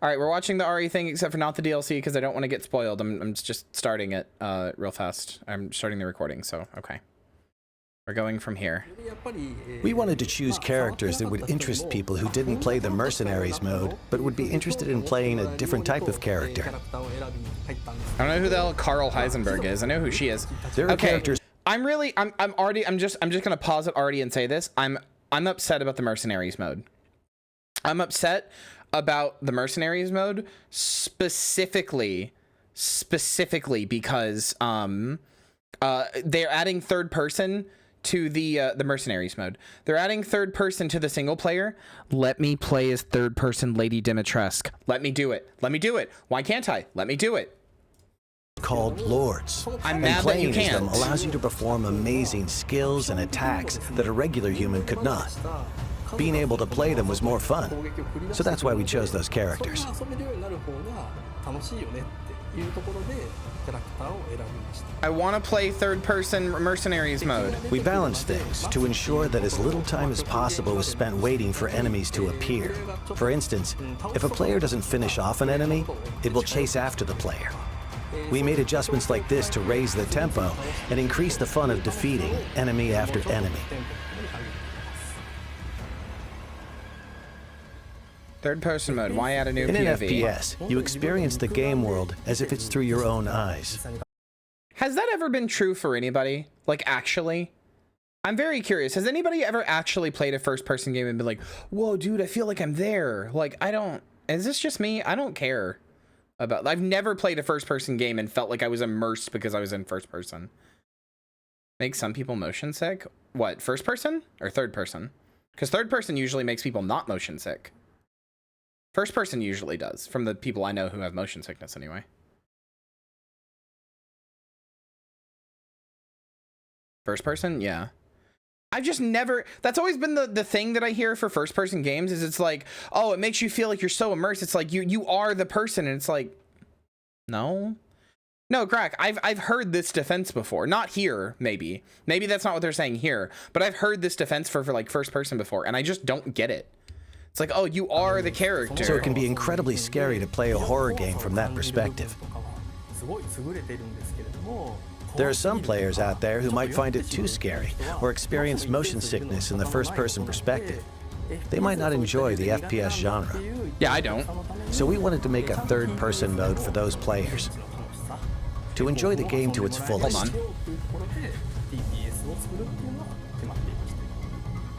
All right, we're watching the RE thing, except for not the DLC because I don't want to get spoiled. I'm just starting it real fast. I'm starting the recording, so okay. We're going from here. We wanted to choose characters that would interest people who didn't play the Mercenaries mode, but would be interested in playing a different type of character. I don't know who the hell Carl Heisenberg is. I know who she is. There are characters. I'm just gonna pause it already and say this. I'm upset about the Mercenaries mode. I'm upset about the Mercenaries mode specifically because they're adding third person to the Mercenaries mode. They're adding third person to the single player. Let me play as third person Lady Dimitrescu. Let me do it. Let me do it. Why can't I? Let me do it. Called Lords. I'm mad that you can't. Them allows you to perform amazing skills and attacks that a regular human could not. Being able to play them was more fun, so that's why we chose those characters. I want to play third-person Mercenaries mode. We balance things to ensure that as little time as possible is spent waiting for enemies to appear. For instance, if a player doesn't finish off an enemy, it will chase after the player. We made adjustments like this to raise the tempo and increase the fun of defeating enemy after enemy. Third-person mode, why add a new POV? In an FPS, you experience the game world as if it's through your own eyes. Has that ever been true for anybody? Like, actually? I'm very curious. Has anybody ever actually played a first-person game and been like, whoa, dude, I feel like I'm there? Like, I don't... Is this just me? I don't care about... I've never played a first-person game and felt like I was immersed because I was in first-person. Makes some people motion sick? What, first-person or third-person? Because third-person usually makes people not motion sick. First person usually does, from the people I know who have motion sickness anyway. First person? Yeah. I've just never... That's always been the thing that I hear for first person games is it's like, oh, it makes you feel like you're so immersed. It's like you are the person, and it's like, no. No, Crack, I've heard this defense before. Not here, maybe. Maybe that's not what they're saying here. But I've heard this defense for like first person before, and I just don't get it. It's like, oh, you are the character. So it can be incredibly scary to play a horror game from that perspective. There are some players out there who might find it too scary or experience motion sickness in the first-person perspective. They might not enjoy the FPS genre. Yeah, I don't. So we wanted to make a third-person mode for those players to enjoy the game to its fullest. Hold on.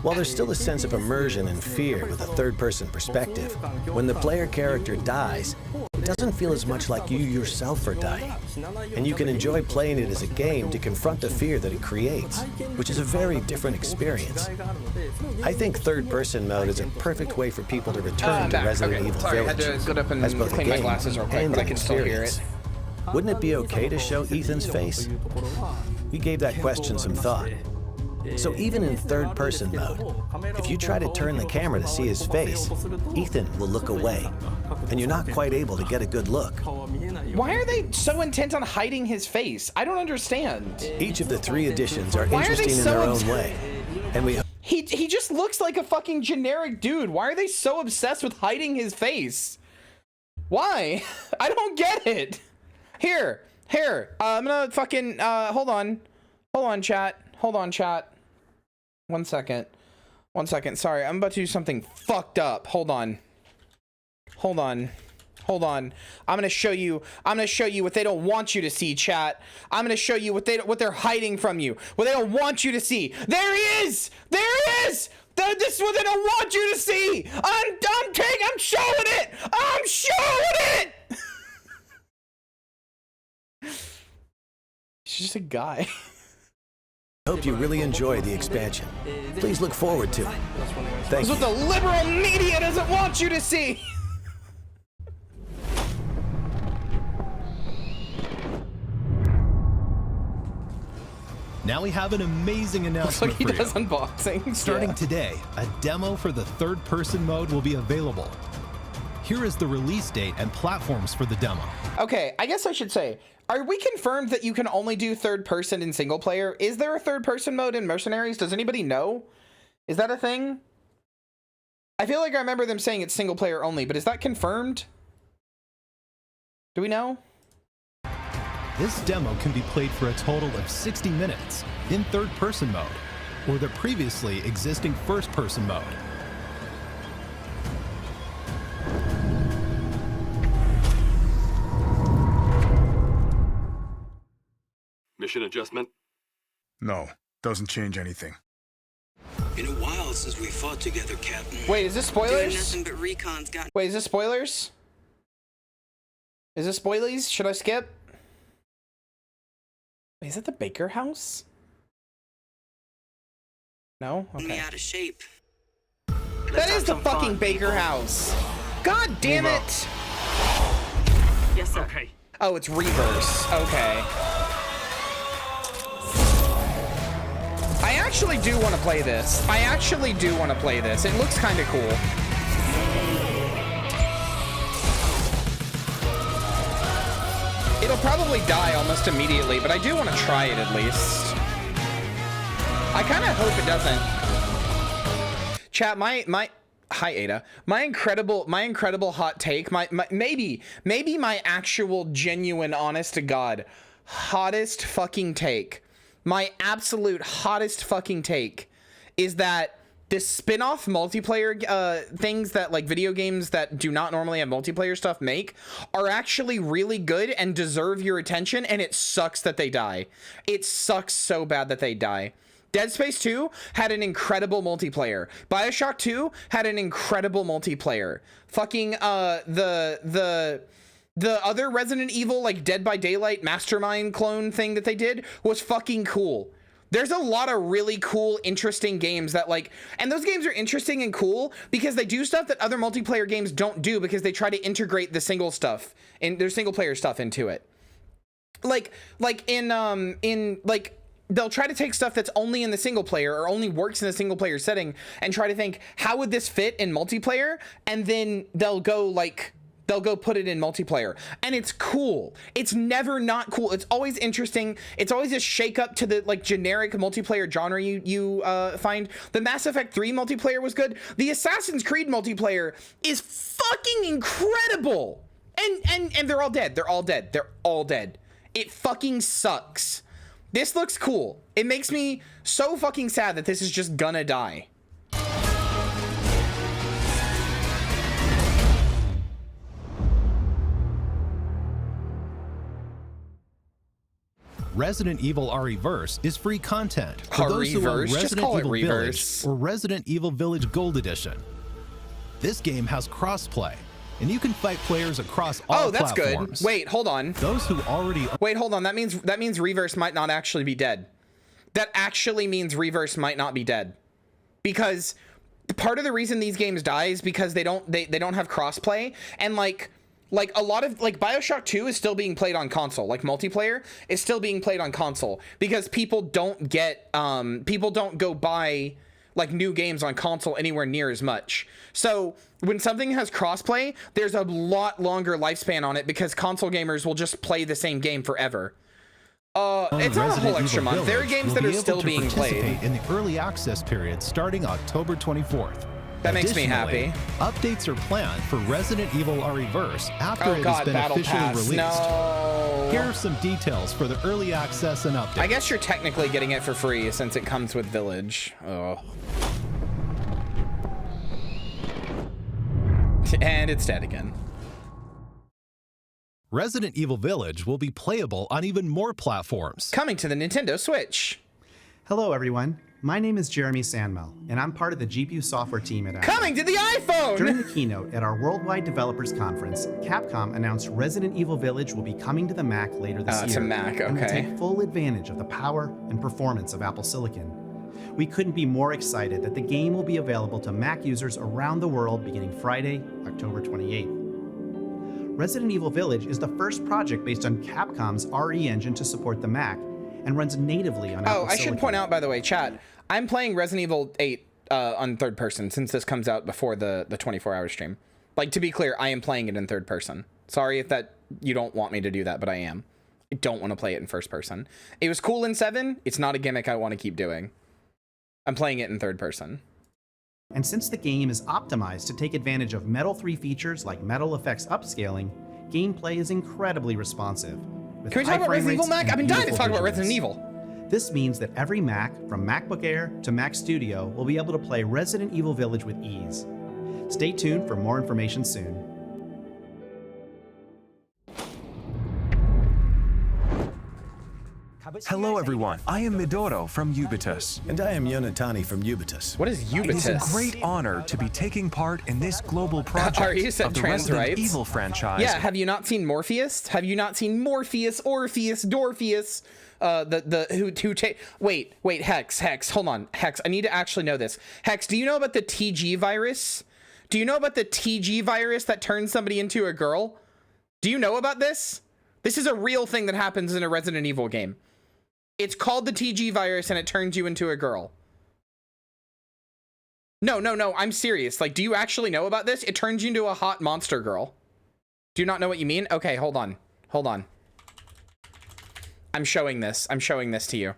While there's still a sense of immersion and fear with a third-person perspective, when the player character dies, it doesn't feel as much like you yourself are dying. And you can enjoy playing it as a game to confront the fear that it creates, which is a very different experience. I think third-person mode is a perfect way for people to return to Resident Evil Sorry, Village I had to get up and as both a clean my game glasses real quick, and but I an can still hear experience. it. Wouldn't it be okay to show Ethan's face? We gave that question some thought. So even in third-person mode, if you try to turn the camera to see his face, Ethan will look away, and you're not quite able to get a good look. Why are they so intent on hiding his face? I don't understand. Each of the 3 editions are interesting in their own way, and we... He just looks like a fucking generic dude. Why are they so obsessed with hiding his face? Why? I don't get it. Here. I'm gonna fucking, hold on, chat. Hold on, chat. One second. Sorry, I'm about to do something fucked up. Hold on. I'm gonna show you what they don't want you to see, chat. I'm gonna show you what they're hiding from you. What they don't want you to see. There he is! This is what they don't want you to see! I'm showing it! He's just a guy. Hope you really enjoy the expansion. Please look forward to it. Thank you. This is what the liberal media doesn't want you to see. Now we have an amazing announcement Looks like he does for you. unboxing. Starting today, a demo for the third-person mode will be available. Here is the release date and platforms for the demo. Okay, I guess I should say, are we confirmed that you can only do third person in single player? Is there a third person mode in Mercenaries? Does anybody know? Is that a thing? I feel like I remember them saying it's single player only, but is that confirmed? Do we know? This demo can be played for a total of 60 minutes in third-person mode, or the previously existing first-person mode. Mission adjustment? No, doesn't change anything. Been a while since we fought together, Captain. Wait, is this Doing spoilers? nothing but recon's got. Wait, is this spoilers? Is this spoilies? Should I skip? Wait, is that the Baker house? No? Me Okay. out of shape. That is the fucking Baker house. God damn it. Yes, sir. Okay. Oh, it's reverse. Okay. I actually do want to play this. I actually do want to play this. It looks kind of cool. It'll probably die almost immediately, but I do want to try it at least. I kind of hope it doesn't. Chat, hi Ada. My incredible hot take, maybe my actual genuine honest to God hottest fucking take. My absolute hottest fucking take is that this spin-off multiplayer things that like video games that do not normally have multiplayer stuff make are actually really good and deserve your attention, and it sucks that they die. It sucks so bad that they die. Dead Space 2 had an incredible multiplayer. BioShock 2 had an incredible multiplayer. Fucking the other Resident Evil, like Dead by Daylight Mastermind clone thing that they did was fucking cool. There's a lot of really cool, interesting games that like, and those games are interesting and cool because they do stuff that other multiplayer games don't do because they try to integrate the single stuff and their single player stuff into it. Like they'll try to take stuff that's only in the single player or only works in a single player setting and try to think, how would this fit in multiplayer? And then they'll go put it in multiplayer, and it's cool. It's never not cool. It's always interesting. It's always a shake up to the like generic multiplayer genre you find. The Mass Effect 3 multiplayer was good. The Assassin's Creed multiplayer is fucking incredible. And they're all dead. They're all dead. They're all dead. It fucking sucks. This looks cool. It makes me so fucking sad that this is just gonna die. Resident Evil REverse is free content for those who own REverse? Just Resident call it Evil Reverse. Village or Resident Evil Village Gold Edition. This game has crossplay, and you can fight players across all that's platforms. good. Wait, hold on. Those who already Wait, hold on. That means Reverse might not actually be dead. That actually means Reverse might not be dead. Because part of the reason these games die is because they don't have crossplay, and like a lot of like BioShock 2 is still being played on console. Like multiplayer is still being played on console because people don't go buy like new games on console anywhere near as much. So when something has crossplay, there's a lot longer lifespan on it because console gamers will just play the same game forever. It's not a whole extra month. There are games that are still being played in the early access period starting October 24th. That makes me Additionally, happy. Updates are planned for Resident Evil REverse after Oh it has god, been Battle officially Pass. released. No. Here are some details for the early access and updates. I guess you're technically getting it for free since it comes with Village. Oh. And it's dead again. Resident Evil Village will be playable on even more platforms. Coming to the Nintendo Switch. Hello, everyone. My name is Jeremy Sandmel, and I'm part of the GPU software team at Apple. Coming to the iPhone! During the keynote at our Worldwide Developers Conference, Capcom announced Resident Evil Village will be coming to the Mac later this year. It's a Mac, And will okay. take full advantage of the power and performance of Apple Silicon. We couldn't be more excited that the game will be available to Mac users around the world beginning Friday, October 28th. Resident Evil Village is the first project based on Capcom's RE engine to support the Mac, and runs natively on Apple I should Silicon. point out, by the way, chat, I'm playing Resident Evil 8 on third person since this comes out before the 24-hour stream. Like, to be clear, I am playing it in third person. Sorry if that you don't want me to do that, but I am. I don't want to play it in first person. It was cool in 7. It's not a gimmick I want to keep doing. I'm playing it in third person. And since the game is optimized to take advantage of Metal 3 features like Metal Effects upscaling, gameplay is incredibly responsive. Can we talk about Resident Evil, Mac? I've been dying to talk about Resident Evil. This means that every Mac, from MacBook Air to Mac Studio, will be able to play Resident Evil Village with ease. Stay tuned for more information soon. Hello everyone, I am Midoro from Ubitus. And I am Yonatani from Ubitus. What is Ubitus? It is a great honor to be taking part in this global project of the Resident Evil franchise. Yeah, have you not seen Morpheus? Have you not seen Morpheus, Orpheus, Dorpheus? Wait, Hex, hold on. Hex, I need to actually know this. Hex, do you know about the TG virus? Do you know about the TG virus that turns somebody into a girl? Do you know about this? This is a real thing that happens in a Resident Evil game. It's called the TG virus and it turns you into a girl. No, I'm serious. Like, do you actually know about this? It turns you into a hot monster girl. Do you not know what you mean? Okay, hold on. I'm showing this to you.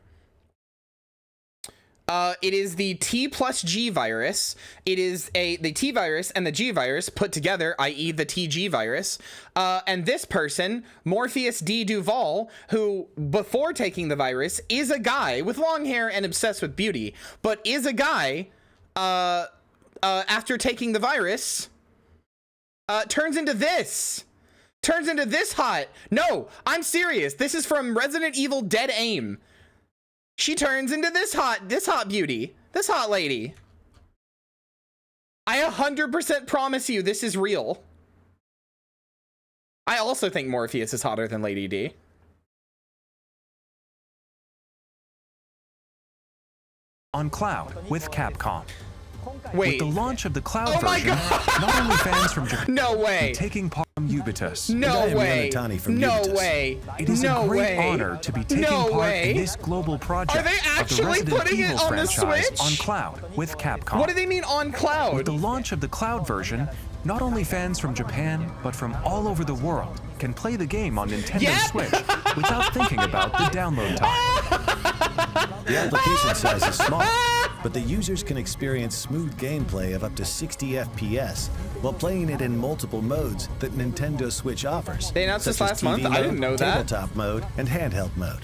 It is the T plus G virus. It is the T virus and the G virus put together, i.e. the TG virus. And this person, Morpheus D. Duval, who before taking the virus is a guy with long hair and obsessed with beauty, but is a guy, after taking the virus, turns into this hot. No, I'm serious. This is from Resident Evil Dead Aim. She turns into this hot beauty, this hot lady. I 100% promise you this is real. I also think Morpheus is hotter than Lady D. On cloud with Capcom. Wait. With the launch of the cloud version, not only fans from Japan are taking part from Ubitus. No way. It is a great honor to be taking part in this global project. Are they actually putting it on the Switch? On cloud with Capcom. What do they mean on cloud? With the launch of the cloud version, not only fans from Japan, but from all over the world can play the game on Nintendo Switch without thinking about the download time. The application size is small, but the users can experience smooth gameplay of up to 60 FPS while playing it in multiple modes that Nintendo Switch offers. They announced this last month? I didn't know that. Tabletop mode and handheld mode.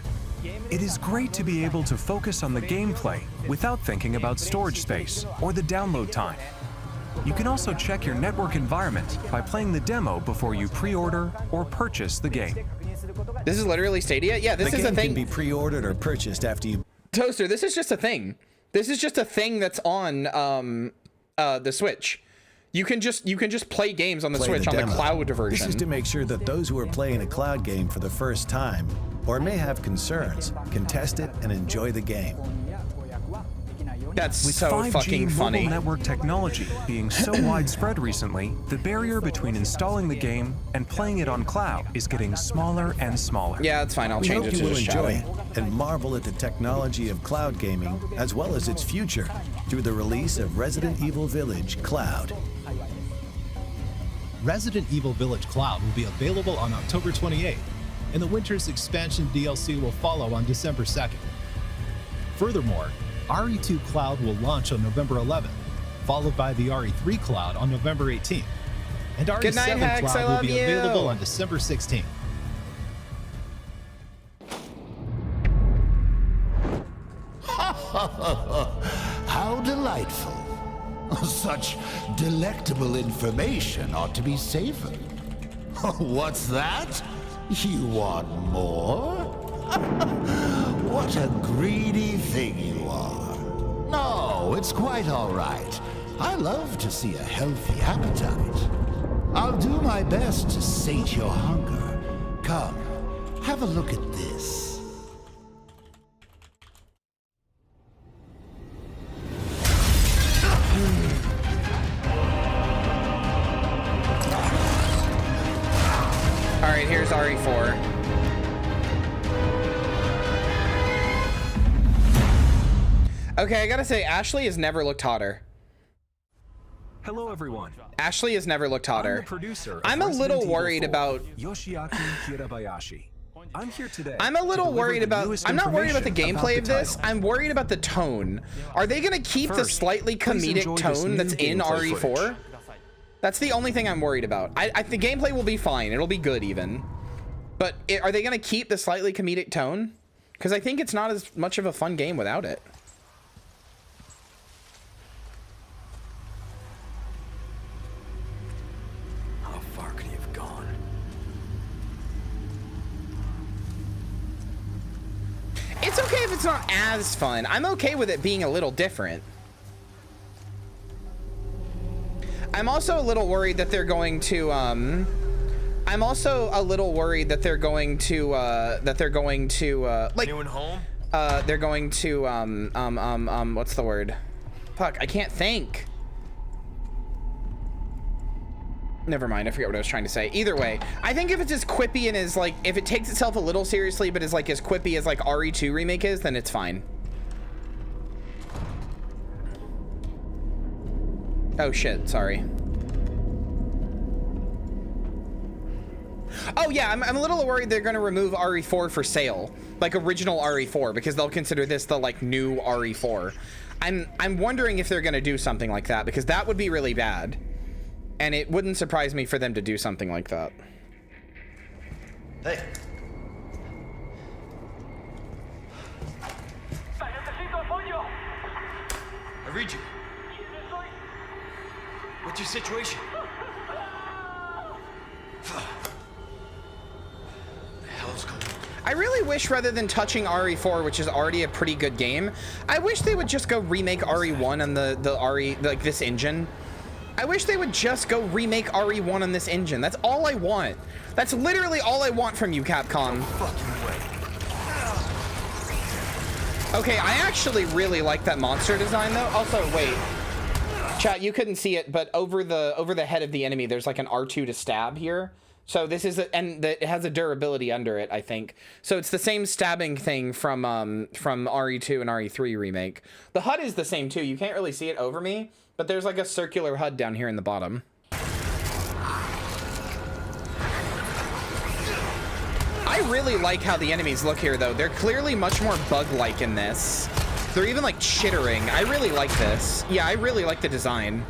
It is great to be able to focus on the gameplay without thinking about storage space or the download time. You can also check your network environment by playing the demo before you pre-order or purchase the game. This is literally Stadia? Yeah, this is a thing. The game can be pre-ordered or purchased after you... Toaster, this is just a thing. This is just a thing that's on the Switch. You can just play games on the Switch on the cloud version. This is to make sure that those who are playing a cloud game for the first time or may have concerns can test it and enjoy the game. That's With so 5G fucking funny. mobile network technology being so widespread recently, the barrier between installing the game and playing it on cloud is getting smaller and smaller. Yeah, that's fine. I'll We change hope it you to will just enjoy shouting. it and marvel at the technology of cloud gaming as well as its future through the release of Resident Evil Village Cloud. Resident Evil Village Cloud will be available on October 28th, and the Winter's Expansion DLC will follow on December 2nd. Furthermore, RE2 Cloud will launch on November 11th, followed by the RE3 Cloud on November 18th. And Good night, RE7 Hex, I Cloud will love be you. available on December 16th. How delightful. Such delectable information ought to be savored. What's that? You want more? What a greedy thing you are. No, it's quite all right. I love to see a healthy appetite. I'll do my best to sate your hunger. Come, have a look at this. All right, here's RE4. Okay, I gotta say, Ashley has never looked hotter. Hello, everyone. Ashley has never looked hotter. I'm the producer of I'm a Resident little Evil worried 4, about. Yoshiaki Hirabayashi. I'm here today. I'm a little to worried deliver the about. newest I'm not worried about the information gameplay about of the this. title. I'm worried about the tone. Are they gonna keep the First, slightly please comedic enjoy this tone new that's in gameplay RE4? footage. That's the only thing I'm worried about. The gameplay will be fine. It'll be good even. But are they going to keep the slightly comedic tone? Because I think it's not as much of a fun game without it. How far could he have gone? It's okay if it's not as fun. I'm okay with it being a little different. I'm also a little worried that they're going to I'm also a little worried that they're going to like Anyone home? they're going to what's the word? Fuck, I can't think. Never mind, I forget what I was trying to say. Either way, I think if it's as quippy and as like, if it takes itself a little seriously but is like as quippy as like RE2 remake is, then it's fine. Oh shit, sorry. Oh yeah, I'm a little worried they're gonna remove RE4 for sale, like original RE4, because they'll consider this the like new RE4. I'm wondering if they're gonna do something like that, because that would be really bad. And it wouldn't surprise me for them to do something like that. Hey. I read you. What's your situation? The hell's going on? I really wish, rather than touching RE4, which is already a pretty good game, I wish they would just go remake RE1 on the RE, like this engine. I wish they would just go remake RE1 on this engine. That's all I want. That's literally all I want from you, Capcom. Okay, I actually really like that monster design though. Also, wait. Chat, you couldn't see it, but over the head of the enemy, there's like an R2 to stab here. So this is it has a durability under it, I think. So it's the same stabbing thing from RE2 and RE3 remake. The HUD is the same too. You can't really see it over me, but there's like a circular HUD down here in the bottom. I really like how the enemies look here though. They're clearly much more bug-like in this. They're even like chittering. I really like this. Yeah, I really like the design.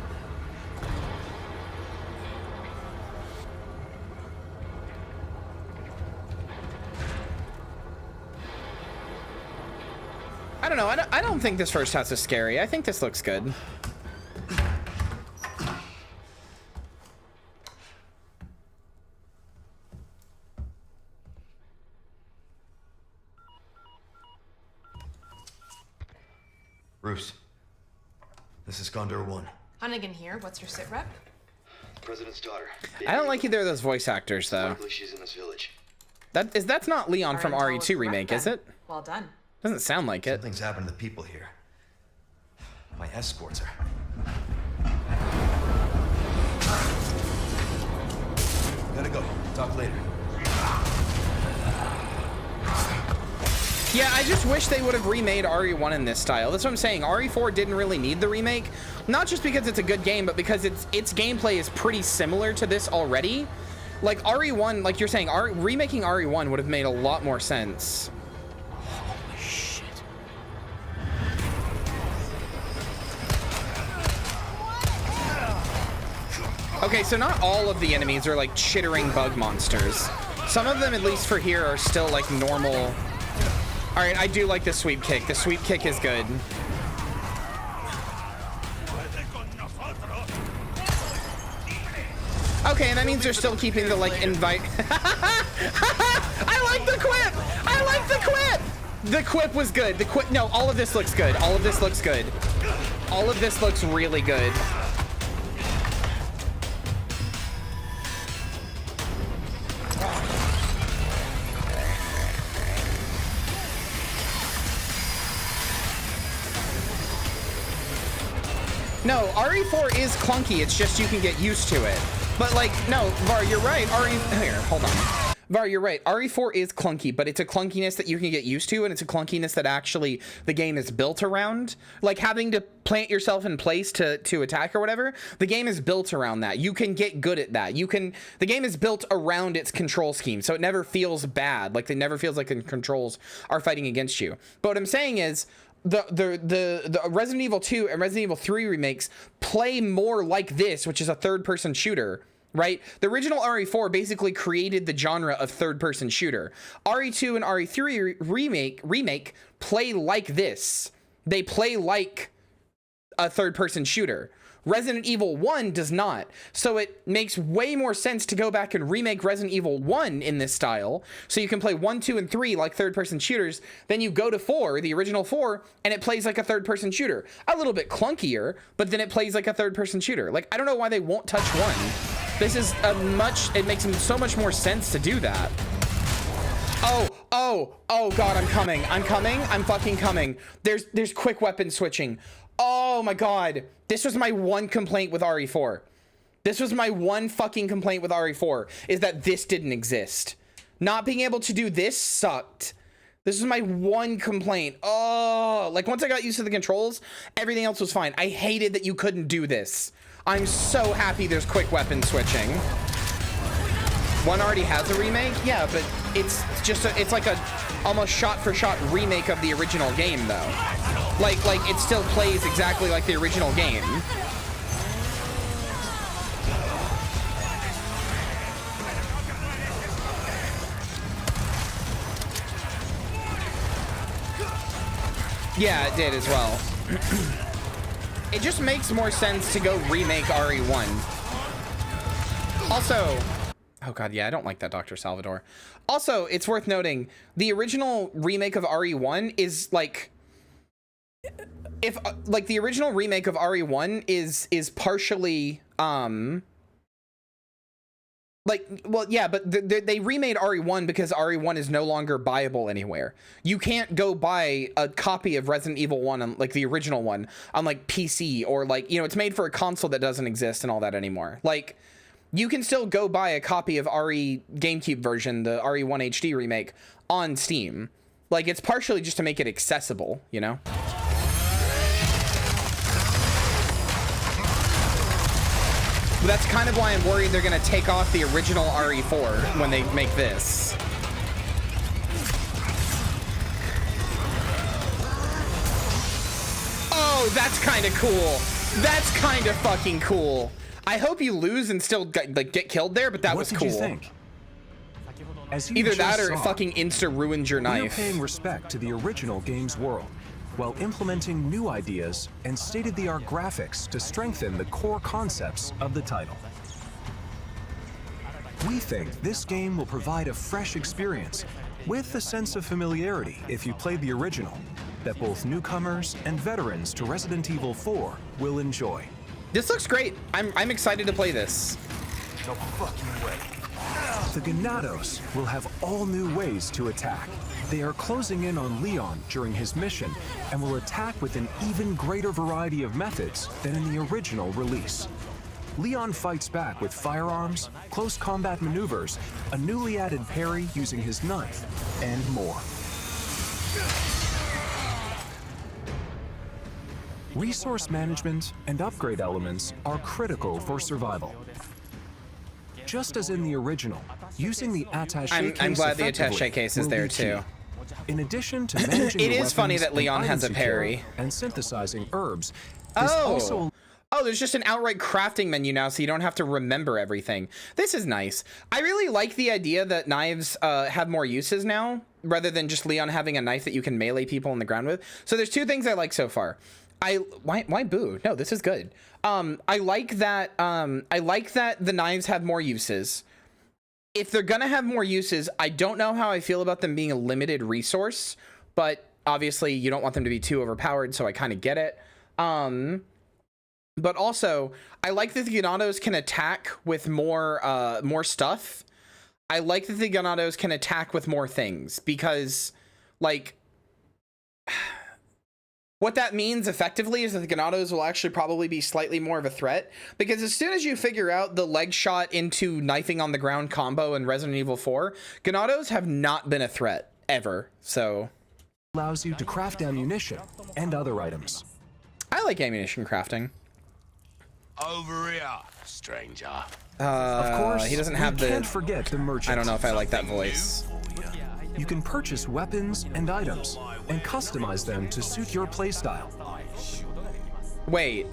I don't know. I don't think this first house is scary. I think this looks good. Bruce, this is Condor 1. Hunnigan here. What's your sit rep? President's daughter. I don't like either of those voice actors though. Likely she's in this village. That's not Leon from RE2 remake, is it? Well done. Doesn't sound like it. Something's happened to the people here. My escorts are. Gotta go. Talk later. Yeah, I just wish they would have remade RE1 in this style. That's what I'm saying. RE4 didn't really need the remake, not just because it's a good game, but because its gameplay is pretty similar to this already. Like RE1, like you're saying, remaking RE1 would have made a lot more sense. Holy shit. Okay, so not all of the enemies are like chittering bug monsters. Some of them, at least for here, are still like normal. All right, I do like the sweep kick. The sweep kick is good. Okay, and that means they're still keeping the like invite. I like the quip. I like the quip. The quip was good. The quip. No, all of this looks good. All of this looks good. All of this looks really good. No, RE4 is clunky. It's just you can get used to it. But like, no, Var, you're right. Here, hold on. Var, you're right. RE4 is clunky, but it's a clunkiness that you can get used to, and it's a clunkiness that actually the game is built around. Like having to plant yourself in place to attack or whatever. The game is built around that. You can get good at that. The game is built around its control scheme, so it never feels bad. Like it never feels like the controls are fighting against you. But what I'm saying is, the Resident Evil 2 and Resident Evil 3 remakes play more like this, which is a third-person shooter, right? The original RE4 basically created the genre of third-person shooter. RE2 and RE3 remake play like this. They play like a third-person shooter. Resident Evil 1 does not. So it makes way more sense to go back and remake Resident Evil 1 in this style, so you can play 1, 2, and 3 like third-person shooters. Then you go to 4, the original 4, and it plays like a third-person shooter. A little bit clunkier, but then it plays like a third-person shooter. Like, I don't know why they won't touch 1. This is it makes so much more sense to do that. Oh God, I'm coming. I'm fucking coming. There's quick weapon switching. Oh my God. This was my one complaint with RE4. This was my one fucking complaint with RE4, is that this didn't exist. Not being able to do this sucked. This is my one complaint. Oh, like once I got used to the controls, everything else was fine. I hated that you couldn't do this. I'm so happy there's quick weapon switching. One already has a remake? Yeah, but it's like a almost shot-for-shot remake of the original game, though. Like it still plays exactly like the original game. Yeah, it did as well. It just makes more sense to go remake RE1. Also, oh God, yeah, I don't like that Dr. Salvador. Also, it's worth noting, the original remake of RE1 is like, if like the original remake of RE1 is partially like, well, yeah, but they remade RE1 because RE1 is no longer buyable anywhere. You can't go buy a copy of Resident Evil 1 on like the original one on like PC, or like, you know, it's made for a console that doesn't exist and all that anymore. Like, you can still go buy a copy of RE GameCube version, the RE1 HD remake, on Steam. Like, it's partially just to make it accessible, you know? But that's kind of why I'm worried they're gonna take off the original RE4 when they make this. Oh, that's kind of cool. That's kind of fucking cool. I hope you lose and still like get killed there, but that was cool. What did you think? Either that or it fucking insta ruined your knife. We are paying respect to the original game's world, while implementing new ideas and state-of-the-art graphics to strengthen the core concepts of the title. We think this game will provide a fresh experience with a sense of familiarity if you played the original, that both newcomers and veterans to Resident Evil 4 will enjoy. This looks great. I'm excited to play this. No fucking way. The Thanatos will have all new ways to attack. They are closing in on Leon during his mission and will attack with an even greater variety of methods than in the original release. Leon fights back with firearms, close combat maneuvers, a newly added parry using his knife, and more. Resource management and upgrade elements are critical for survival. Just as in the original, using the attaché case I'm glad the attaché case is there too. In addition to managing it is funny that Leon has a parry and synthesizing herbs. Oh, there's just an outright crafting menu now, so you don't have to remember everything. This is nice. I really like the idea that knives have more uses now, rather than just Leon having a knife that you can melee people on the ground with. So there's two things I like so far. Why boo? No, this is good. I like that the knives have more uses. If they're gonna have more uses, I don't know how I feel about them being a limited resource, but obviously you don't want them to be too overpowered, so I kind of get it. But also, I like that the Thanatos can attack with more stuff. I like that the Thanatos can attack with more things, because, like, what that means effectively is that the Thanatos will actually probably be slightly more of a threat, because as soon as you figure out the leg shot into knifing on the ground combo in Resident Evil 4, Thanatos have not been a threat ever. So allows you to craft ammunition and other items. I like ammunition crafting. Over here, stranger. Of course, he doesn't have the. Can't forget the merchant. I don't know if I like that voice. You can purchase weapons and items and customize them to suit your playstyle. Wait.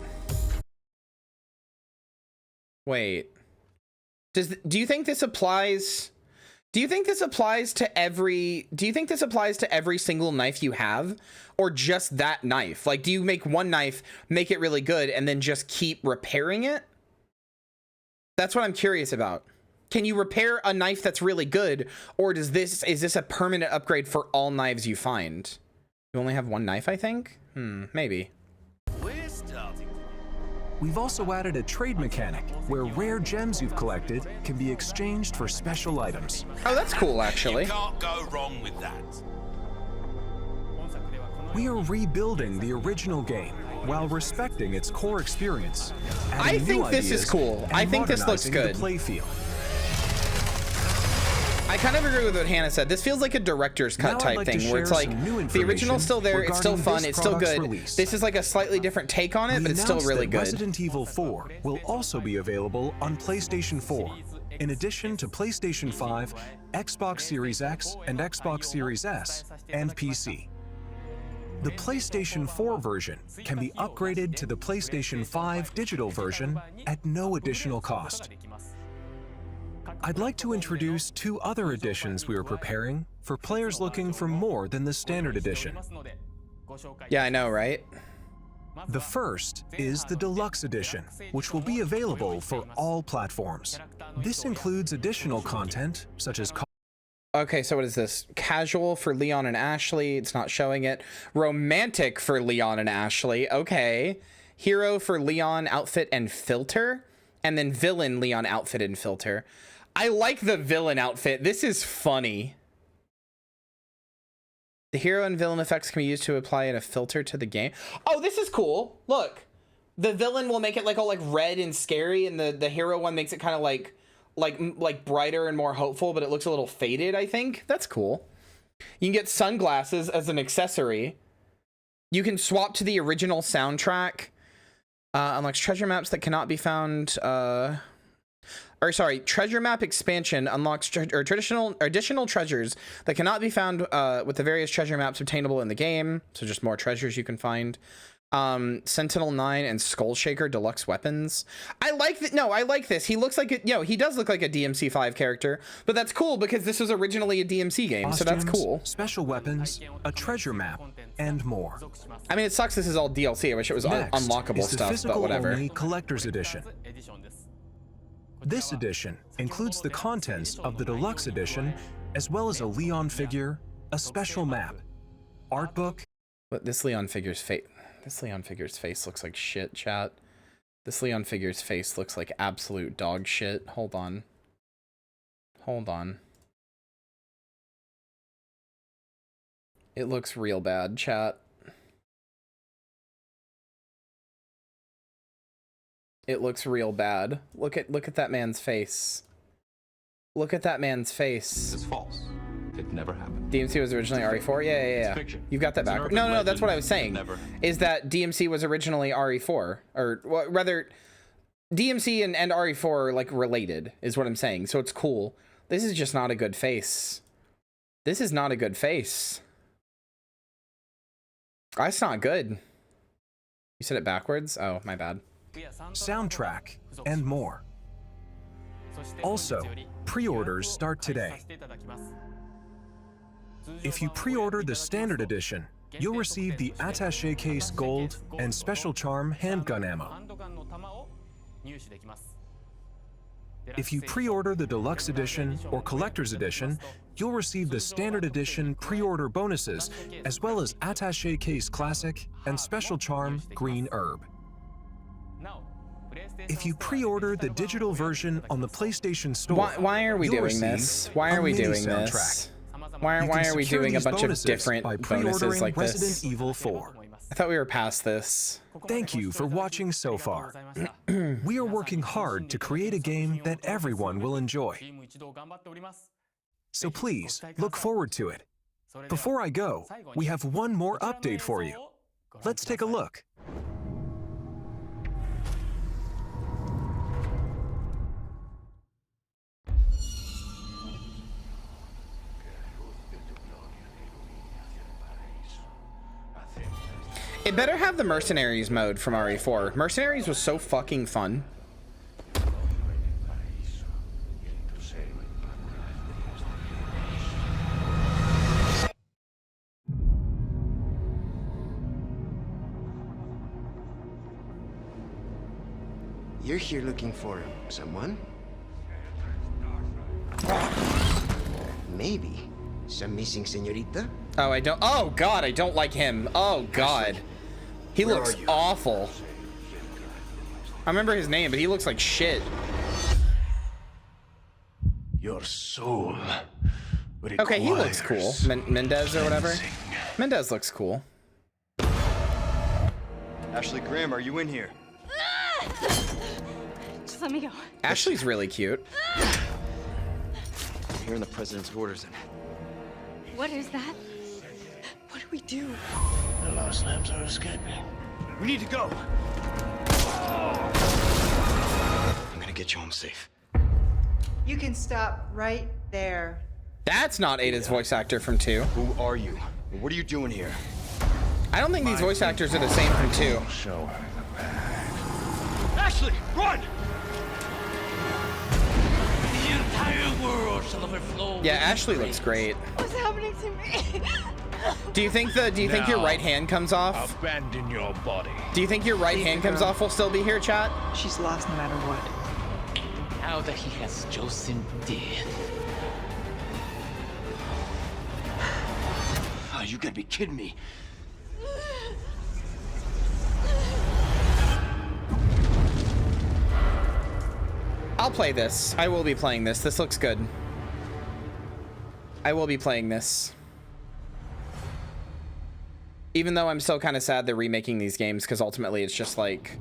Do you think this applies? Do you think this applies to every single knife you have, or just that knife? Like, do you make one knife, make it really good, and then just keep repairing it? That's what I'm curious about. Can you repair a knife that's really good, or is this a permanent upgrade for all knives you find? You only have one knife, I think? Maybe. We've also added a trade mechanic where rare gems you've collected can be exchanged for special items. Oh, that's cool, actually. You can't go wrong with that. We are rebuilding the original game while respecting its core experience. I think this is cool. I think this looks good. I kind of agree with what Hannah said. This feels like a director's cut type thing, where it's like the original's still there, it's still fun, it's still good. This is like a slightly different take on it, but it's still really good. Resident Evil 4 will also be available on PlayStation 4, in addition to PlayStation 5, Xbox Series X and Xbox Series S, and PC. The PlayStation 4 version can be upgraded to the PlayStation 5 digital version at no additional cost. I'd like to introduce two other editions we are preparing for players looking for more than the standard edition. Yeah, I know, right? The first is the Deluxe Edition, which will be available for all platforms. This includes additional content, such as... Okay, so what is this? Casual for Leon and Ashley. It's not showing it. Romantic for Leon and Ashley. Okay. Hero for Leon, outfit, and filter. And then villain, Leon, outfit, and filter. I like the villain outfit. This is funny. The hero and villain effects can be used to apply a filter to the game. Oh, this is cool. Look. The villain will make it like all like red and scary, and the hero one makes it kind of like brighter and more hopeful, but it looks a little faded, I think. That's cool. You can get sunglasses as an accessory. You can swap to the original soundtrack. Unlocks treasure maps that cannot be found. Treasure map expansion unlocks additional treasures that cannot be found with the various treasure maps obtainable in the game. So just more treasures you can find. Sentinel 9 and Skull Shaker deluxe weapons. I like that. No, I like this. He looks like he does look like a DMC5 character, but that's cool because this was originally a DMC game, so that's cool. Special weapons, a treasure map, and more. I mean, it sucks this is all DLC. I wish it was unlockable stuff, but whatever. Only collector's edition. This edition includes the contents of the Deluxe Edition, as well as a Leon figure, a special map, art book. But this Leon figure's face looks like shit, chat. This Leon figure's face looks like absolute dog shit. Hold on. It looks real bad, chat. It looks real bad. Look at that man's face. Look at that man's face. It's false. It never happened. DMC was originally RE4? Yeah. You've got that backwards. No, that's what I was saying. Is that DMC was originally RE4. Or, well, rather, DMC and RE4 are, like, related, is what I'm saying. So it's cool. This is just not a good face. This is not a good face. That's not good. You said it backwards? Oh, my bad. Soundtrack, and more. Also, pre-orders start today. If you pre-order the Standard Edition, you'll receive the Attaché Case Gold and Special Charm handgun ammo. If you pre-order the Deluxe Edition or Collector's Edition, you'll receive the Standard Edition pre-order bonuses, as well as Attaché Case Classic and Special Charm Green Herb. If you pre-order the digital version on the PlayStation Store, why are we doing this? Why are we doing this? Why are we doing a bunch of different bonuses like this? Resident Evil 4. I thought we were past this. Thank you for watching so far. We are working hard to create a game that everyone will enjoy. So please, look forward to it. Before I go, we have one more update for you. Let's take a look. It better have the Mercenaries mode from RE4. Mercenaries was so fucking fun. You're here looking for someone? Maybe some missing señorita? Oh, I don't. Oh God, I don't like him. Oh God, he looks awful. I remember his name, but he looks like shit. Your soul. Okay, he looks cool. Mendez or whatever. Mendez looks cool. Ashley Grimm, are you in here? Just let me go. Ashley's really cute. I'm hearing the president's orders. What is that? What do we do? The lost lambs are escaping. We need to go. I'm gonna get you home safe. You can stop right there. That's not Ada's voice actor from 2. Who are you? What are you doing here? I don't think these voice actors are the same from 2. Show her the path. Ashley, run! The entire world shall overflow. Yeah, Ashley looks great. What's happening to me? Do you think your right hand comes off? Abandon your body. Do you think your right hand comes off will still be here, chat? She's lost no matter what. Now that he has chosen death. Oh, you gotta be kidding me. I'll play this. I will be playing this. This looks good. I will be playing this. Even though I'm still kind of sad they're remaking these games, because ultimately it's just like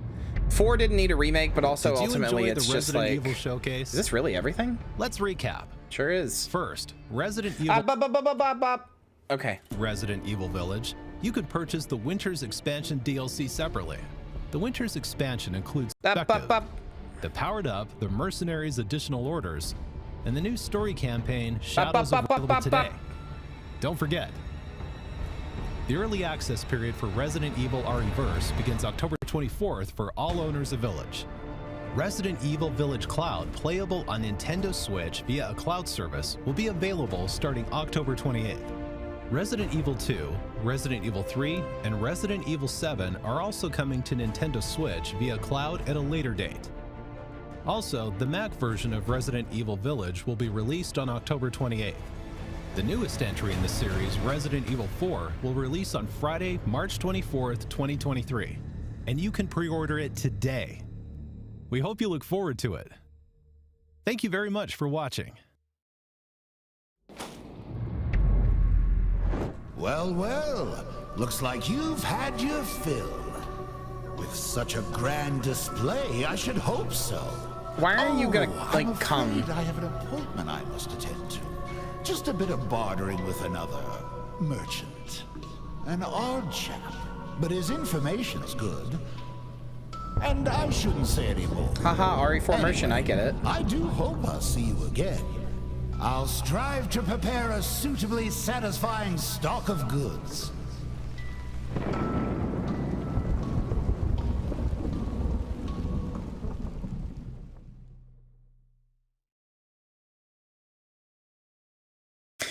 4 didn't need a remake, but also ultimately it's just Resident like Evil showcase? Is this really everything? Let's recap. Sure is. First, Resident Evil. Okay. Resident Evil Village. You could purchase the Winter's Expansion DLC separately. The Winter's Expansion includes the Powered Up, the Mercenaries additional orders, and the new story campaign Shadows available today. Don't forget, the early access period for Resident Evil RE-verse begins October 24th for all owners of Village. Resident Evil Village Cloud, playable on Nintendo Switch via a cloud service, will be available starting October 28th. Resident Evil 2, Resident Evil 3, and Resident Evil 7 are also coming to Nintendo Switch via cloud at a later date. Also, the Mac version of Resident Evil Village will be released on October 28th. The newest entry in the series, Resident Evil 4, will release on Friday, March 24th, 2023, and you can pre-order it today. We hope you look forward to it. Thank you very much for watching. Well, well, looks like you've had your fill. With such a grand display, I should hope so. Why are you gonna, like, I'm come? afraid I have an appointment I must attend to. Just a bit of bartering with another merchant. An odd chap, but his information's good. And I shouldn't say any more. Haha, RE4 merchant, I get it. I do hope I'll see you again. I'll strive to prepare a suitably satisfying stock of goods.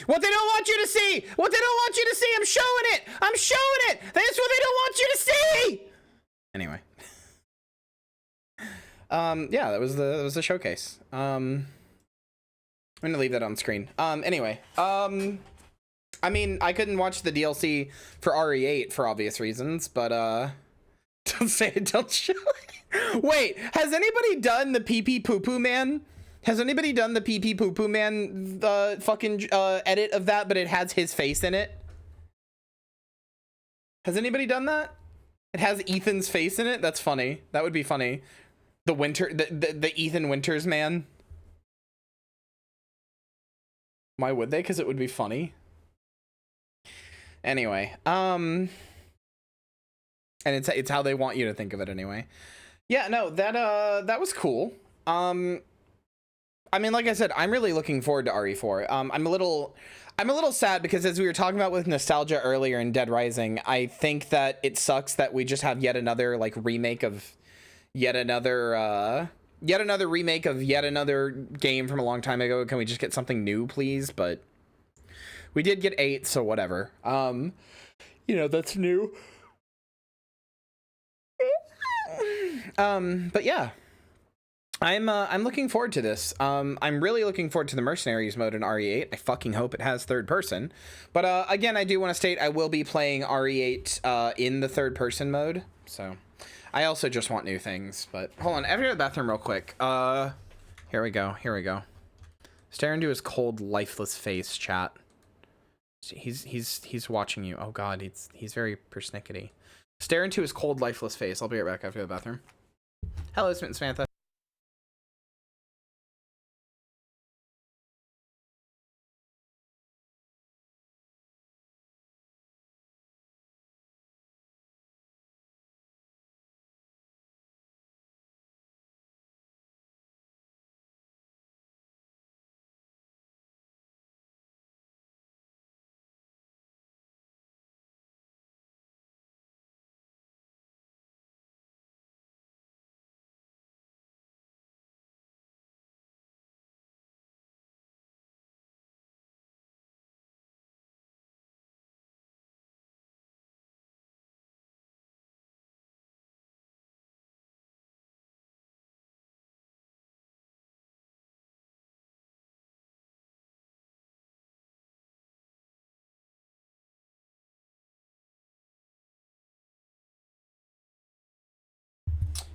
What they don't want you to see! What they don't want you to see! I'm showing it! I'm showing it! That's what they don't want you to see! Anyway. Yeah, that was the showcase. I'm gonna leave that on screen. Anyway. I mean, I couldn't watch the DLC for RE8 for obvious reasons, but don't say it, don't show it. Wait, has anybody done the pee pee poo poo man? Has anybody done the pee pee poo poo man fucking edit of that, but it has his face in it? Has anybody done that? It has Ethan's face in it? That's funny. That would be funny. The Ethan Winters man. Why would they? Because it would be funny. Anyway, and it's how they want you to think of it anyway. Yeah, no, that was cool. I mean, like I said, I'm really looking forward to RE4. I'm a little sad because as we were talking about with nostalgia earlier in Dead Rising, I think that it sucks that we just have yet another like remake of yet another remake of yet another game from a long time ago. Can we just get something new, please? But we did get 8, so whatever. You know, that's new. But yeah. I'm looking forward to this. I'm really looking forward to the Mercenaries mode in RE8. I fucking hope it has third person. But again, I do want to state I will be playing RE8 in the third person mode. So I also just want new things. But hold on, I have to go to the bathroom real quick. Here we go. Here we go. Stare into his cold, lifeless face, chat. He's watching you. Oh god, he's very persnickety. Stare into his cold, lifeless face. I'll be right back after the bathroom. Hello, Samantha.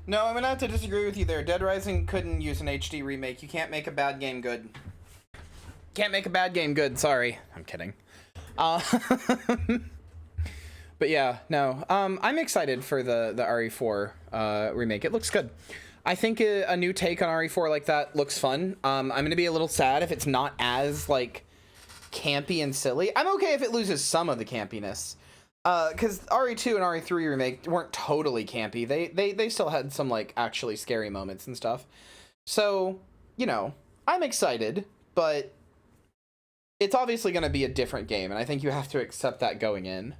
No, I'm gonna have to disagree with you there. Dead Rising couldn't use an HD remake. You can't make a bad game good. Can't make a bad game good, sorry. I'm kidding. But yeah, no. I'm excited for the RE4 remake. It looks good. I think a new take on RE4 like that looks fun. I'm gonna be a little sad if it's not as, like, campy and silly. I'm okay if it loses some of the campiness. Because RE2 and RE3 remake weren't totally campy. They still had some, like, actually scary moments and stuff. So, you know, I'm excited, but it's obviously going to be a different game, and I think you have to accept that going in.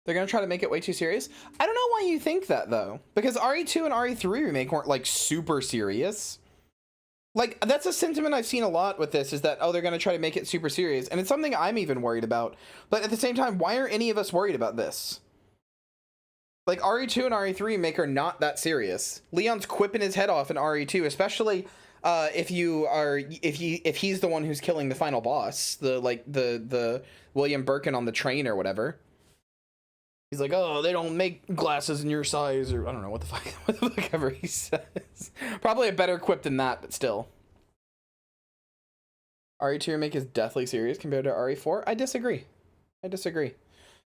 They're going to try to make it way too serious? I don't know why you think that, though. Because RE2 and RE3 remake weren't, like, super serious. Like, that's a sentiment I've seen a lot with this, is that, oh, they're going to try to make it super serious. And it's something I'm even worried about. But at the same time, why aren't any of us worried about this? Like, RE2 and RE3 remake are not that serious. Leon's quipping his head off in RE2, especially if he's the one who's killing the final boss. The William Birkin on the train or whatever. He's like, oh, they don't make glasses in your size, or I don't know what the fuck ever he says. Probably a better quip than that, but still. RE2 remake is deathly serious compared to RE4. I disagree.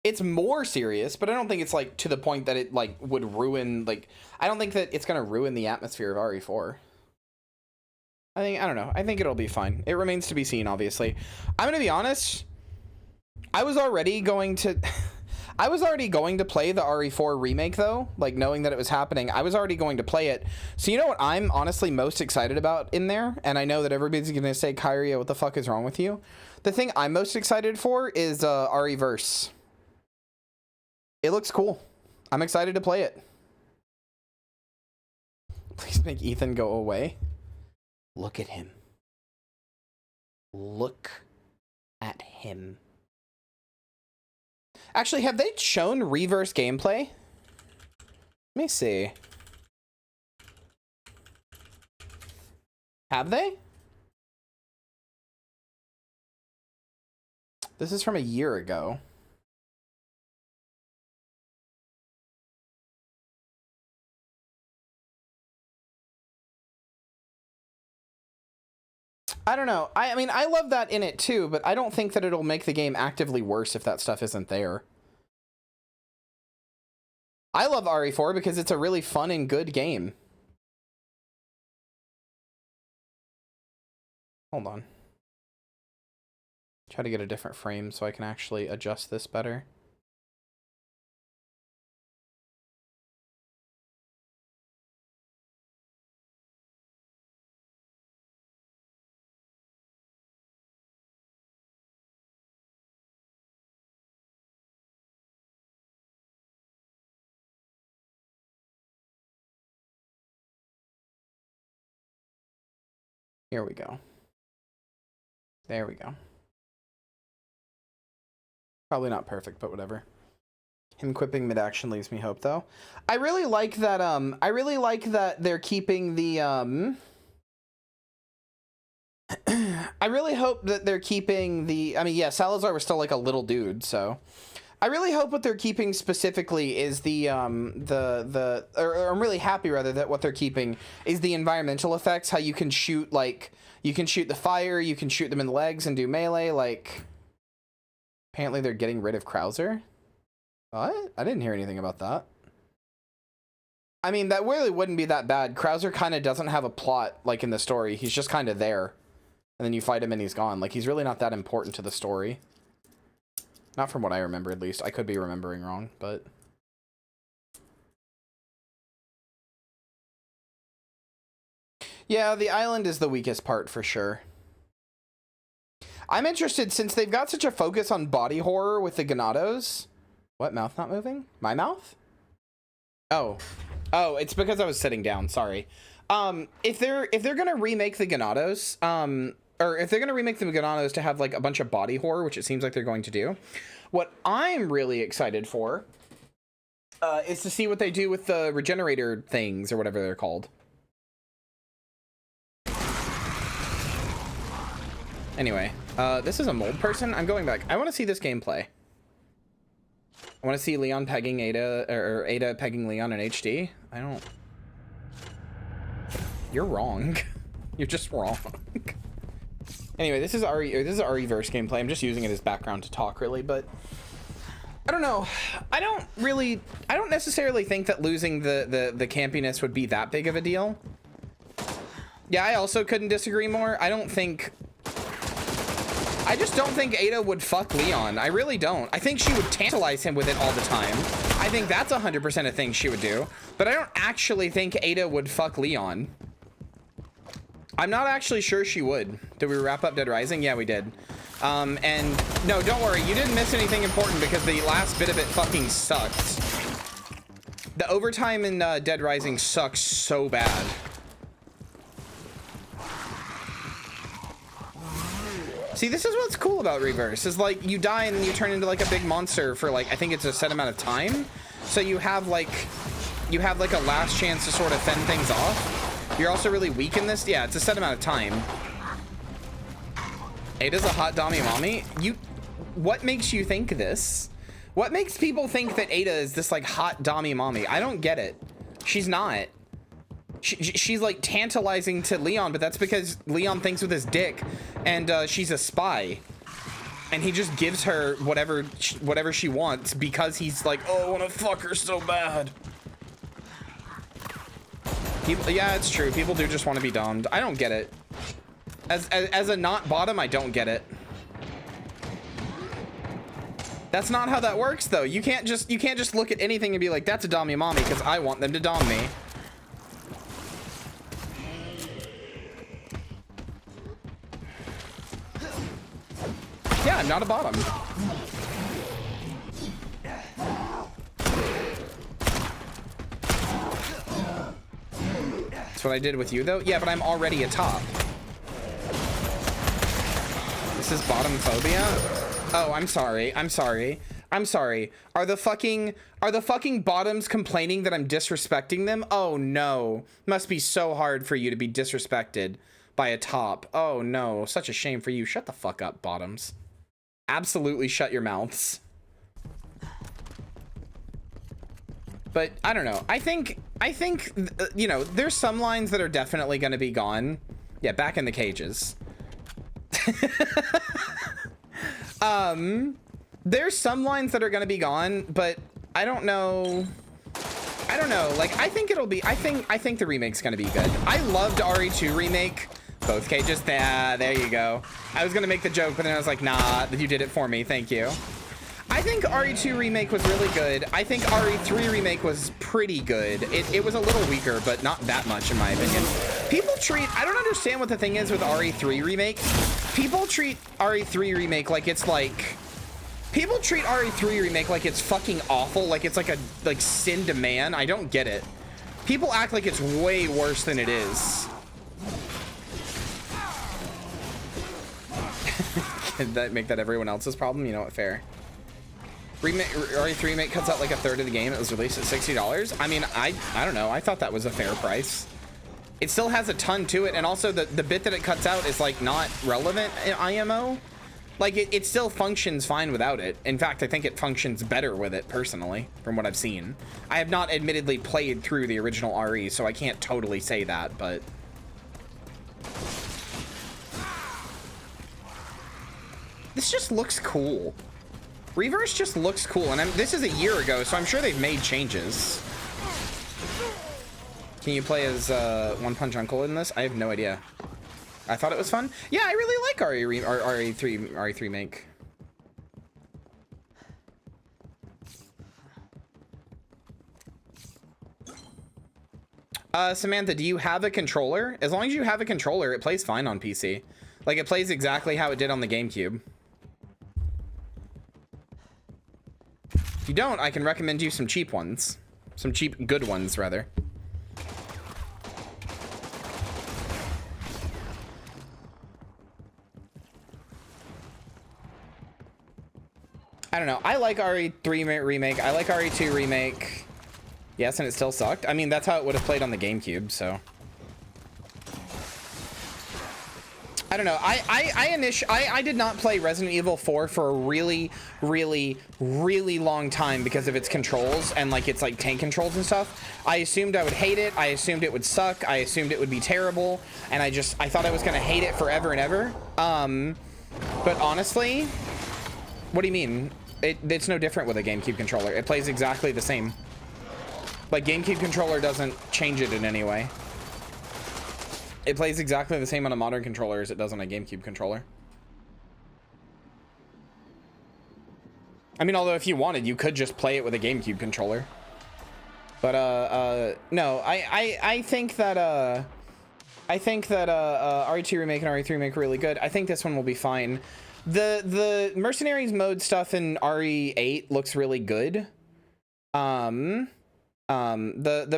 It's more serious, but I don't think it's like to the point that it like would ruin, like, I don't think that it's gonna ruin the atmosphere of RE4. I don't know. I think it'll be fine. It remains to be seen, obviously. I'm gonna be honest. I was already going to play the RE4 remake, though, like, knowing that it was happening. I was already going to play it. So you know what I'm honestly most excited about in there? And I know that everybody's going to say, Kyria, what the fuck is wrong with you? The thing I'm most excited for is RE-verse. It looks cool. I'm excited to play it. Please make Ethan go away. Look at him. Look at him. Actually, have they shown reverse gameplay? Let me see. Have they? This is from a year ago. I don't know. I mean, I love that in it too, but I don't think that it'll make the game actively worse if that stuff isn't there. I love RE4 because it's a really fun and good game. Hold on. Try to get a different frame so I can actually adjust this better. Here we go. There we go. Probably not perfect, but whatever. Him quipping mid-action leaves me hope, though. I really like that, they're keeping the, I really hope that they're keeping the, I mean, yeah, Salazar was still like a little dude, so. I really hope what they're keeping specifically is or I'm really happy, rather, that what they're keeping is the environmental effects, how you can shoot, like, you can shoot the fire, you can shoot them in the legs and do melee, like, apparently they're getting rid of Krauser. What? I didn't hear anything about that. I mean, that really wouldn't be that bad. Krauser kind of doesn't have a plot, like, in the story. He's just kind of there. And then you fight him and he's gone. Like, he's really not that important to the story. Not from what I remember, at least. I could be remembering wrong, but... Yeah, the island is the weakest part, for sure. I'm interested, since they've got such a focus on body horror with the Thanatos... What, mouth not moving? My mouth? Oh. Oh, it's because I was sitting down, sorry. If they're gonna remake the Thanatos, or if they're gonna remake the Thanatos to have like a bunch of body horror, which it seems like they're going to do, what I'm really excited for is to see what they do with the regenerator things, or whatever they're called. Anyway, this is a mold person. I'm going back. I want to see this gameplay. I want to see Leon pegging Ada, or Ada pegging Leon in HD. I don't... You're wrong. You're just wrong. Anyway, this is RE-verse gameplay. I'm just using it as background to talk, really, but... I don't know. I don't necessarily think that losing the campiness would be that big of a deal. Yeah, I also couldn't disagree more. I just don't think Ada would fuck Leon. I really don't. I think she would tantalize him with it all the time. I think that's 100% a thing she would do. But I don't actually think Ada would fuck Leon. I'm not actually sure she would. Did we wrap up Dead Rising? Yeah, we did. And no, don't worry. You didn't miss anything important because the last bit of it fucking sucks. The overtime in Dead Rising sucks so bad. See, this is what's cool about Reverse, is like you die and then you turn into like a big monster for like, I think it's a set amount of time. So you have like a last chance to sort of fend things off. You're also really weak in this. Yeah, it's a set amount of time. Ada's a hot dommy mommy. What makes you think this? What makes people think that Ada is this like hot dommy mommy? I don't get it. She's not. She's like tantalizing to Leon, but that's because Leon thinks with his dick, and she's a spy, and he just gives her whatever she wants because he's like, oh, I want to fuck her so bad. Yeah, it's true. People do just want to be domed. I don't get it. As a not bottom, I don't get it. That's not how that works, though. You can't just look at anything and be like, that's a dommy mommy because I want them to dom me. Yeah, I'm not a bottom. That's what I did with you, though. Yeah, but I'm already a top. This is bottom phobia? Oh, I'm sorry. I'm sorry. I'm sorry. Are the fucking bottoms complaining that I'm disrespecting them? Oh, no. Must be so hard for you to be disrespected by a top. Oh, no. Such a shame for you. Shut the fuck up, bottoms. Absolutely shut your mouths. But I don't know. I think you know, there's some lines that are definitely going to be gone. Yeah, back in the cages. There's some lines that are going to be gone, but I don't know. Like, I think the remake's going to be good. I loved RE2 remake. Both cages. There you go. I was gonna make the joke, but then I was like, nah, you did it for me. Thank you. I think RE2 remake was really good. I think RE3 remake was pretty good. It was a little weaker, but not that much in my opinion. I don't understand what the thing is with RE3 remake. People treat RE3 remake like it's like, people treat RE3 remake like it's fucking awful, like it's like a sin to man. I don't get it. People act like it's way worse than it is. Can that make that everyone else's problem? You know what? Fair. RE3 remake cuts out like a third of the game. It was released at $60. I mean, I don't know. I thought that was a fair price. It still has a ton to it, and also the bit that it cuts out is like not relevant in IMO. Like it still functions fine without it. In fact, I think it functions better with it personally, from what I've seen. I have not admittedly played through the original RE, so I can't totally say that, but this just looks cool. Reverse just looks cool, and this is a year ago, so I'm sure they've made changes. Can you play as One Punch Uncle in this? I have no idea. I thought it was fun. Yeah, I really like RE3 remake. Samantha, do you have a controller? As long as you have a controller, it plays fine on PC. Like, it plays exactly how it did on the GameCube. If you don't, I can recommend you some cheap ones. Some cheap, good ones, rather. I don't know. I like RE3 remake. I like RE2 remake. Yes, and it still sucked. I mean, that's how it would have played on the GameCube, so. I don't know. I did not play Resident Evil 4 for a really, really, really long time because of its controls and like its like tank controls and stuff. I assumed I would hate it. I assumed it would suck. I assumed it would be terrible. And I thought I was gonna hate it forever and ever. But honestly, what do you mean? It's no different with a GameCube controller. It plays exactly the same. Like, GameCube controller doesn't change it in any way. It plays exactly the same on a modern controller as it does on a GameCube controller. I mean, although if you wanted, you could just play it with a GameCube controller. But, no, I think that RE2 remake and RE3 remake are really good. I think this one will be fine. The Mercenaries mode stuff in RE8 looks really good. The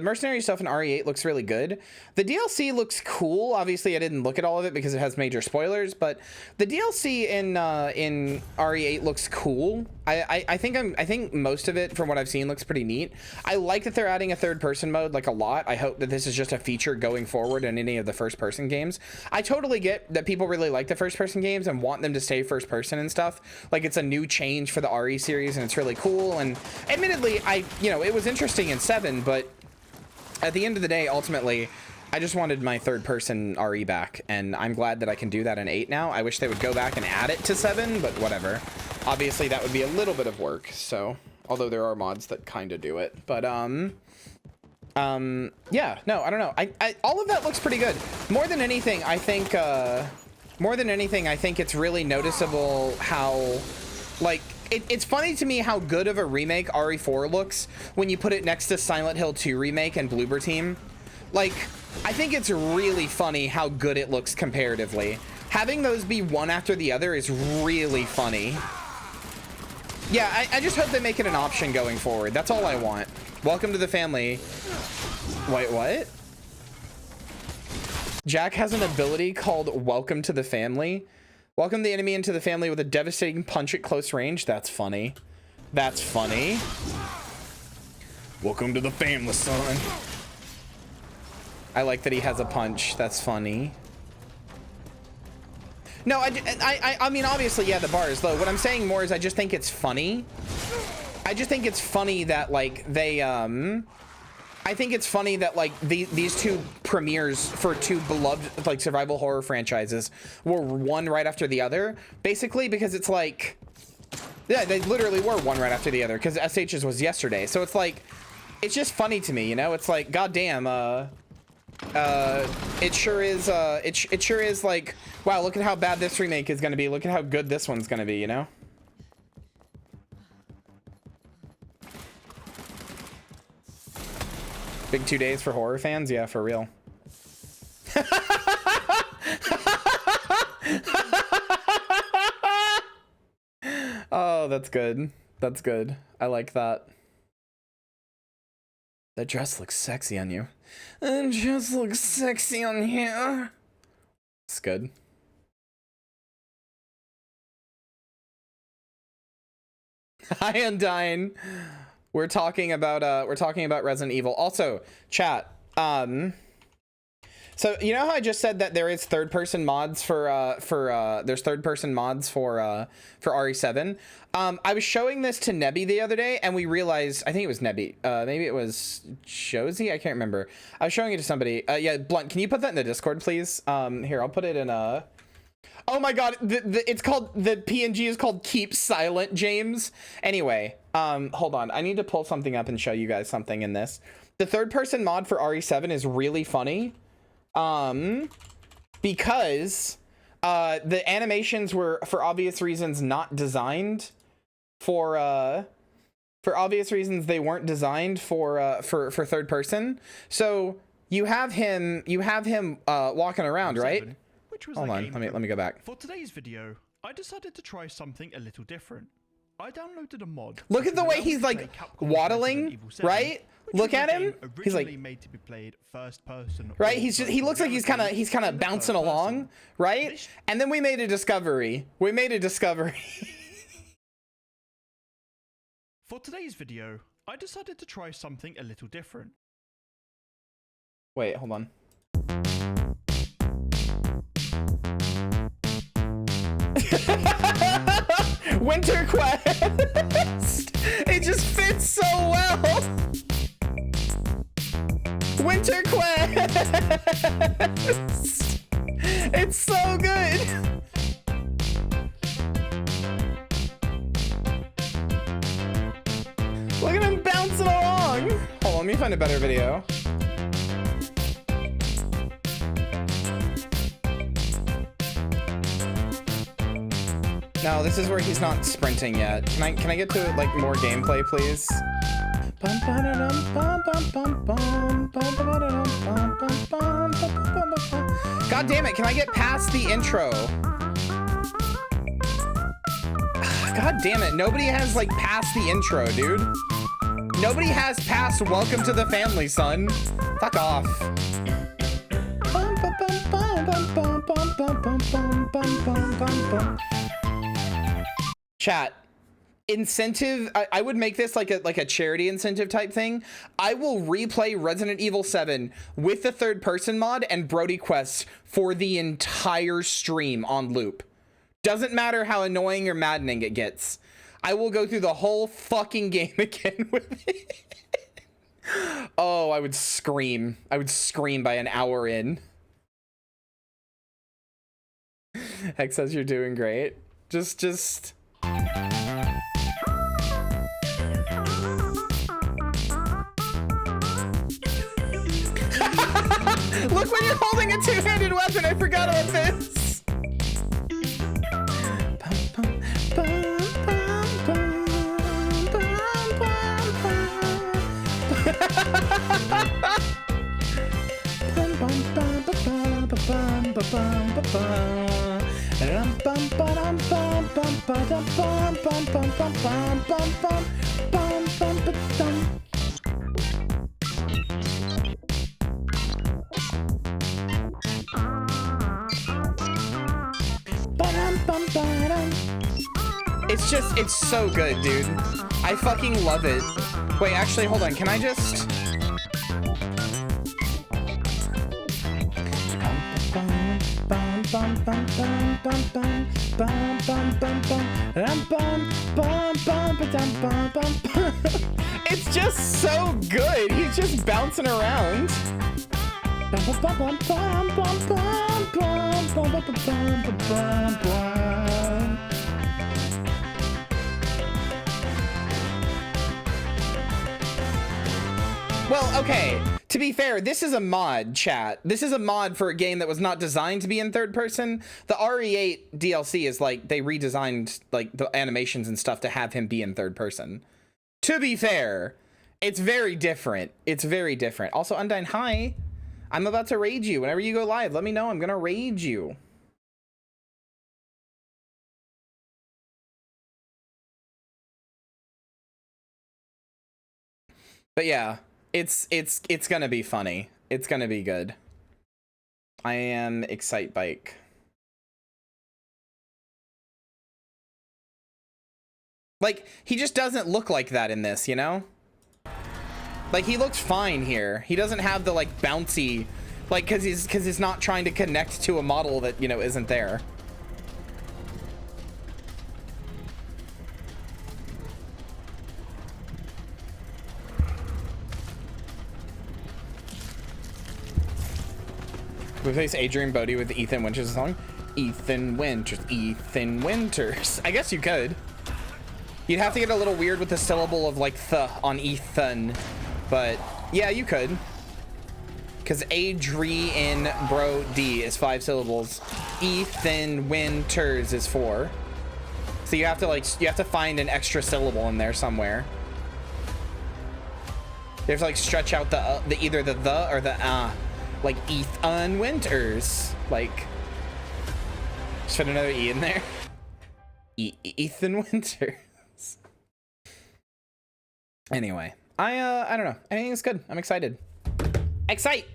mercenary stuff in RE8 looks really good. The DLC looks cool. Obviously, I didn't look at all of it because it has major spoilers, but the DLC in RE8 looks cool. I think most of it, from what I've seen, looks pretty neat. I like that they're adding a third-person mode, like, a lot. I hope that this is just a feature going forward in any of the first-person games. I totally get that people really like the first-person games and want them to stay first-person and stuff. Like, it's a new change for the RE series, and it's really cool. And admittedly, it was interesting in 7, but at the end of the day, ultimately, I just wanted my third-person RE back, and I'm glad that I can do that in 8 now. I wish they would go back and add it to 7, but whatever. Obviously, that would be a little bit of work, so, although there are mods that kind of do it. But, yeah, no, I don't know. All of that looks pretty good. More than anything, I think it's really noticeable how, like, it's funny to me how good of a remake RE4 looks when you put it next to Silent Hill 2 remake and Bloober Team. Like, I think it's really funny how good it looks comparatively. Having those be one after the other is really funny. Yeah, I just hope they make it an option going forward. That's all I want. Welcome to the family. Wait, what? Jack has an ability called Welcome to the Family. Welcome the enemy into the family with a devastating punch at close range. That's funny. That's funny. Welcome to the family, son. I like that he has a punch. That's funny. No, I mean, obviously, yeah, the bar is low. What I'm saying more is I just think it's funny. I just think it's funny that, like, they, I think it's funny that, like, these two premieres for two beloved, like, survival horror franchises were one right after the other, basically, because it's like, yeah, they literally were one right after the other, because SH's was yesterday. So it's like, it's just funny to me, you know? It's like, goddamn, it sure is like, wow, look at how bad this remake is gonna be. Look at how good this one's gonna be, you know? Big 2 days for horror fans? Yeah, for real. Oh, that's good. That's good. I like that. That dress looks sexy on you. That dress looks sexy on you. It's good. Hi, Undyne. We're talking about Resident Evil. Also, chat. So you know how I just said that there is third-person mods there's third-person mods for RE7. I was showing this to Nebby the other day, and we realized, I think it was Nebby, maybe it was Josie, I can't remember. I was showing it to somebody. Yeah, Blunt, can you put that in the Discord, please? Here, I'll put it in a. Oh my God, it's called, the PNG is called Keep Silent, James. Anyway, hold on, I need to pull something up and show you guys something in this. The third-person mod for RE7 is really funny. Because the animations were, for obvious reasons, not designed for obvious reasons, they weren't designed for third person. So you have him walking around, right? Hold on, let me go back. For today's video, I decided to try something a little different. I downloaded a mod. Look at the way he's like waddling, right? Look at him. He's like made to be played first person. Right? He looks like he's kind of bouncing along, right? And then we made a discovery. For today's video, I decided to try something a little different. Wait, hold on. Winter Quest. It just fits so well. Winter Quest. It's so good. Look at him bouncing along. Hold on, let me find a better video. No, this is where he's not sprinting yet. Can I get to like more gameplay, please? God damn it, can I get past the intro? God damn it, nobody has like past the intro, dude. Nobody has past welcome to the family, son. Fuck off. Chat, incentive, I would make this like a charity incentive type thing. I will replay Resident Evil 7 with the third person mod and Brody quests for the entire stream on loop. Doesn't matter how annoying or maddening it gets. I will go through the whole fucking game again with it. Oh, I would scream. I would scream by an hour in. Hex says you're doing great. Just look, when you're holding a two-handed weapon, I forgot about this. It's so good, dude. I fucking love it. Wait, actually, hold on. Can I just... It's just so good. He's just bouncing around. Well, okay, to be fair, this is a mod, chat. This is a mod for a game that was not designed to be in third person. The RE8 DLC is like, they redesigned like the animations and stuff to have him be in third person. To be fair, it's very different. It's very different. Also, Undyne, hi. I'm about to raid you. Whenever you go live, let me know. I'm gonna raid you. But yeah. It's gonna be funny. It's gonna be good. I am Excite Bike. Like, he just doesn't look like that in this, you know? Like, he looks fine here. He doesn't have the, like, bouncy, like, because he's not trying to connect to a model that, you know, isn't there. Replace Adrian Bodie with Ethan Winters' song. Ethan Winters. I guess you could. You'd have to get a little weird with the syllable of like the on Ethan, but yeah, you could. Because Adrian Brody is 5 syllables. Ethan Winters is 4. So you have to find an extra syllable in there somewhere. You have to like stretch out the either the or the like Ethan Winters, like just put another E in there. Ethan Winters. Anyway, I don't know. I think it's good. I'm excited. Excite.